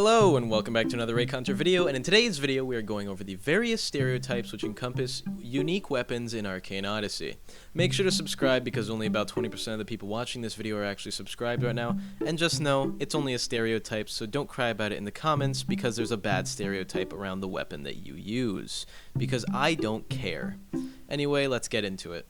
Hello and welcome back to another Reaconteur video, and in today's video we are going over the various stereotypes which encompass unique weapons in Arcane Odyssey. Make sure to subscribe because only about 20% of the people watching this video are actually subscribed right now, and just know it's only a stereotype, so don't cry about it in the comments because there's a bad stereotype around the weapon that you use, because I don't care. Anyway, let's get into it.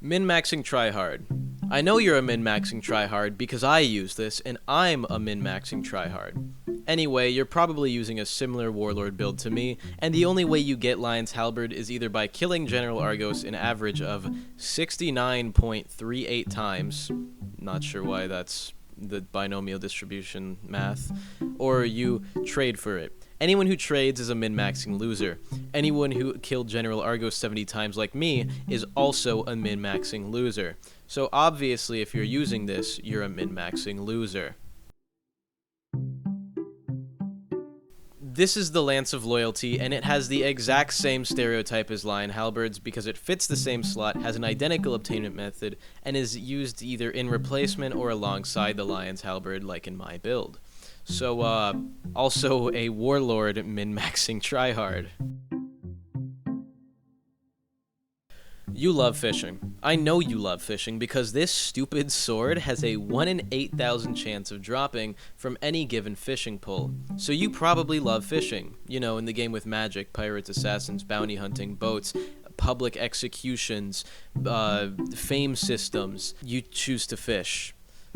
Min-maxing tryhard. I know you're a min-maxing tryhard because I use this, and I'm a min-maxing tryhard. Anyway, you're probably using a similar warlord build to me, and the only way you get Lion's Halberd is either by killing General Argos an average of 69.38 times, not sure why that's the binomial distribution math, or you trade for it. Anyone who trades is a min-maxing loser. Anyone who killed General Argos 70 times like me is also a min-maxing loser. So obviously if you're using this, you're a min-maxing loser. This is the Lance of Loyalty, and it has the exact same stereotype as Lion Halberds because it fits the same slot, has an identical obtainment method, and is used either in replacement or alongside the Lion's Halberd like in my build. So, also a warlord min-maxing tryhard. You love fishing. I know you love fishing because this stupid sword has a 1 in 8,000 chance of dropping from any given fishing pull. So you probably love fishing. You know, in the game with magic, pirates, assassins, bounty hunting, boats, public executions, fame systems, you choose to fish.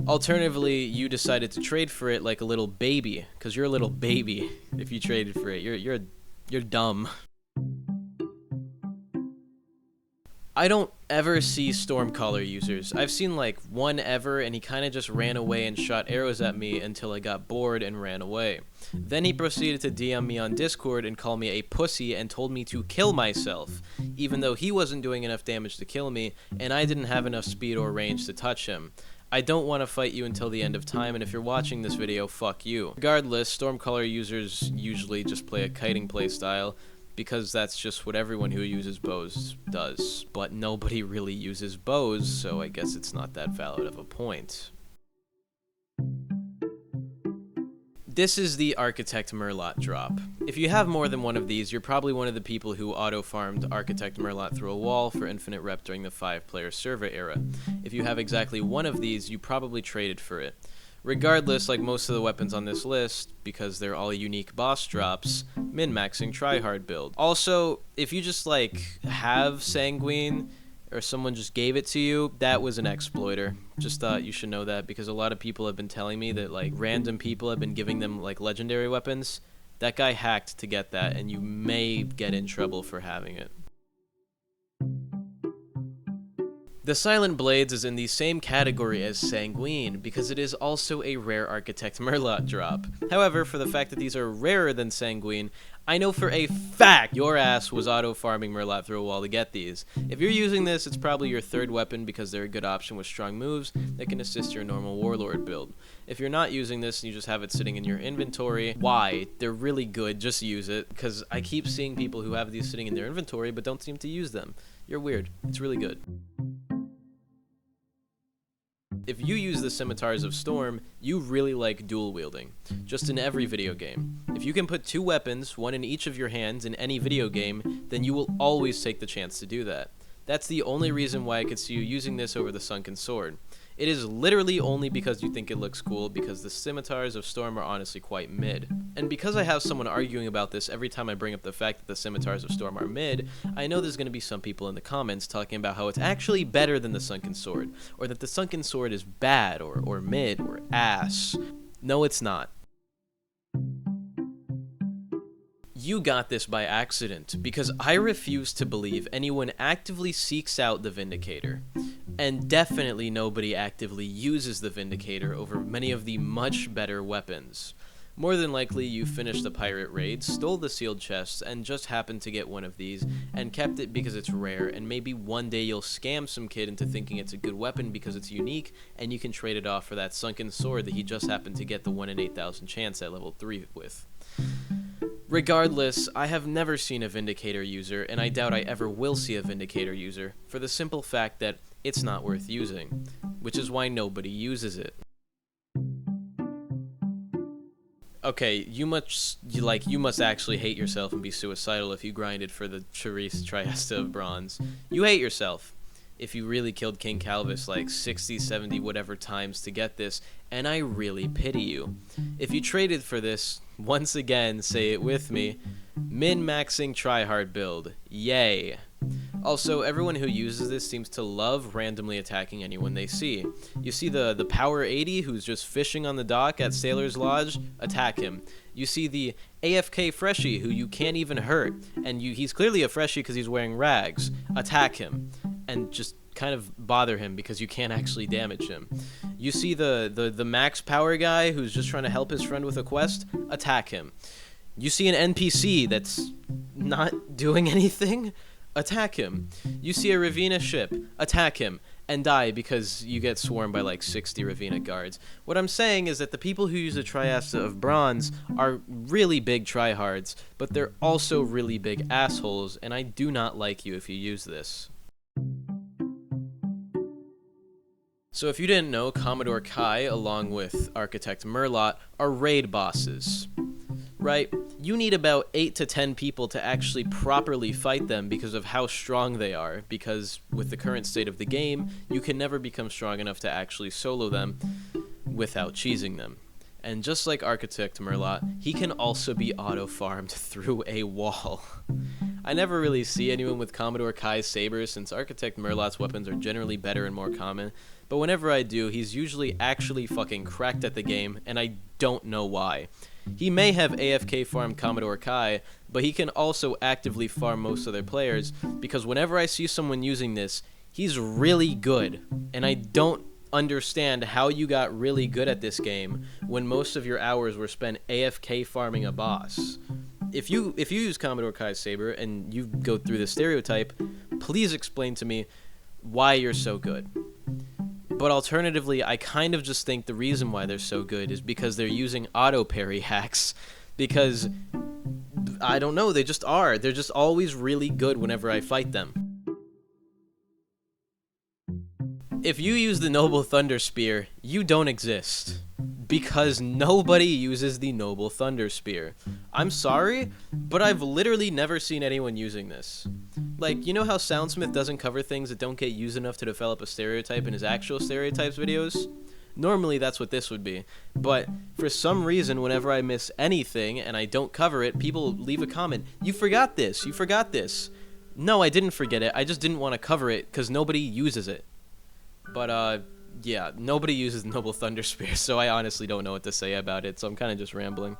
Alternatively, you decided to trade for it like a little baby, because you're a little baby if you traded for it. You're dumb. I don't ever see Stormcaller users. I've seen like one ever, and he kind of just ran away and shot arrows at me until I got bored and ran away. Then he proceeded to DM me on Discord and call me a pussy and told me to kill myself, even though he wasn't doing enough damage to kill me, and I didn't have enough speed or range to touch him. I don't want to fight you until the end of time, and if you're watching this video, fuck you. Regardless, Stormcaller users usually just play a kiting playstyle, because that's just what everyone who uses bows does. But nobody really uses bows, so I guess it's not that valid of a point. This is the Architect Murloc drop. If you have more than one of these, you're probably one of the people who auto-farmed Architect Murloc through a wall for infinite rep during the 5-player server era. If you have exactly one of these, you probably traded for it. Regardless, like most of the weapons on this list, because they're all unique boss drops, min-maxing tryhard build. Also, if you just like have Sanguine, or someone just gave it to you, that was an exploiter. Just thought you should know that because a lot of people have been telling me that like random people have been giving them like legendary weapons. That guy hacked to get that, and you may get in trouble for having it. The Silent Blades is in the same category as Sanguine because it is also a rare Architect Murloc drop. However, for the fact that these are rarer than Sanguine, I know for a fact your ass was auto-farming Murloc through a wall to get these. If you're using this, it's probably your third weapon because they're a good option with strong moves that can assist your normal warlord build. If you're not using this and you just have it sitting in your inventory, why? They're really good, just use it, because I keep seeing people who have these sitting in their inventory but don't seem to use them. You're weird. It's really good. If you use the Scimitars of Storm, you really like dual wielding, just in every video game. If you can put two weapons, one in each of your hands in any video game, then you will always take the chance to do that. That's the only reason why I could see you using this over the Sunken Sword. It is literally only because you think it looks cool, because the Scimitars of Storm are honestly quite mid. And because I have someone arguing about this every time I bring up the fact that the Scimitars of Storm are mid, I know there's going to be some people in the comments talking about how it's actually better than the Sunken Sword, or that the Sunken Sword is bad, or mid, or ass. No, it's not. You got this by accident, because I refuse to believe anyone actively seeks out the Vindicator. And definitely nobody actively uses the Vindicator over many of the much better weapons. More than likely, you finished the pirate raid, stole the sealed chests, and just happened to get one of these, and kept it because it's rare, and maybe one day you'll scam some kid into thinking it's a good weapon because it's unique, and you can trade it off for that Sunken Sword that he just happened to get the 1 in 8,000 chance at level 3 with. Regardless, I have never seen a Vindicator user, and I doubt I ever will see a Vindicator user, for the simple fact that it's not worth using, which is why nobody uses it. Okay, you must actually hate yourself and be suicidal if you grinded for the Triesta of Bronze. You hate yourself if you really killed King Calvis like 60, 70, whatever times to get this, and I really pity you. If you traded for this, once again, say it with me, min-maxing tryhard build. Yay. Also, everyone who uses this seems to love randomly attacking anyone they see. You see the Power 80 who's just fishing on the dock at Sailor's Lodge? Attack him. You see the AFK Freshie who you can't even hurt, and he's clearly a Freshie because he's wearing rags. Attack him. And just kind of bother him because you can't actually damage him. You see the max power guy who's just trying to help his friend with a quest? Attack him. You see an NPC that's not doing anything? Attack him. You see a Ravina ship, attack him, and die because you get swarmed by like 60 Ravina guards. What I'm saying is that the people who use the Triasta of Bronze are really big tryhards, but they're also really big assholes, and I do not like you if you use this. So if you didn't know, Commodore Kai, along with Architect Merlot, are raid bosses. Right? You need about 8 to 10 people to actually properly fight them because of how strong they are, because with the current state of the game, you can never become strong enough to actually solo them without cheesing them. And just like Architect Merlot, he can also be auto-farmed through a wall. I never really see anyone with Commodore Kai's saber since Architect Merlot's weapons are generally better and more common, but whenever I do, he's usually actually fucking cracked at the game, and I don't know why. He may have AFK farmed Commodore Kai, but he can also actively farm most other players, because whenever I see someone using this, he's really good, and I don't understand how you got really good at this game when most of your hours were spent AFK farming a boss. If you use Commodore Kai's saber and you go through the stereotype, please explain to me why you're so good. But alternatively, I kind of just think the reason why they're so good is because they're using auto parry hacks, because I don't know, they just are. They're just always really good whenever I fight them. If you use the Noble Thunder Spear, you don't exist. Because nobody uses the Noble Thunder Spear. I'm sorry, but I've literally never seen anyone using this. Like, you know how Soundsmith doesn't cover things that don't get used enough to develop a stereotype in his actual Stereotypes videos? Normally that's what this would be. But for some reason, whenever I miss anything and I don't cover it, people leave a comment. You forgot this, you forgot this. No, I didn't forget it, I just didn't want to cover it because nobody uses it. But, yeah, nobody uses Noble Thunder Spear, so I honestly don't know what to say about it, so I'm kind of just rambling.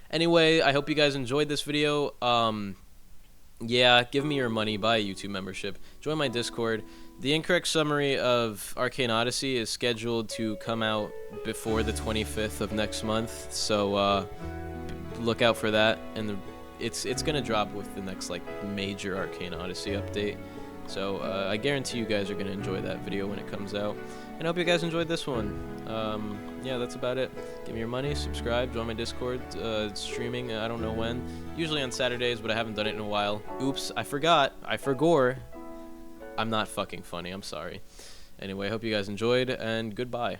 Anyway, I hope you guys enjoyed this video. Yeah, give me your money, buy a YouTube membership, join my Discord. The incorrect summary of Arcane Odyssey is scheduled to come out before the 25th of next month, so look out for that, and it's gonna drop with the next like major Arcane Odyssey update. So I guarantee you guys are going to enjoy that video when it comes out. And I hope you guys enjoyed this one. Yeah, that's about it. Give me your money, subscribe, join my Discord. It's streaming, I don't know when. Usually on Saturdays, but I haven't done it in a while. Oops, I forgot. I forgore. I'm not fucking funny, I'm sorry. Anyway, I hope you guys enjoyed, and goodbye.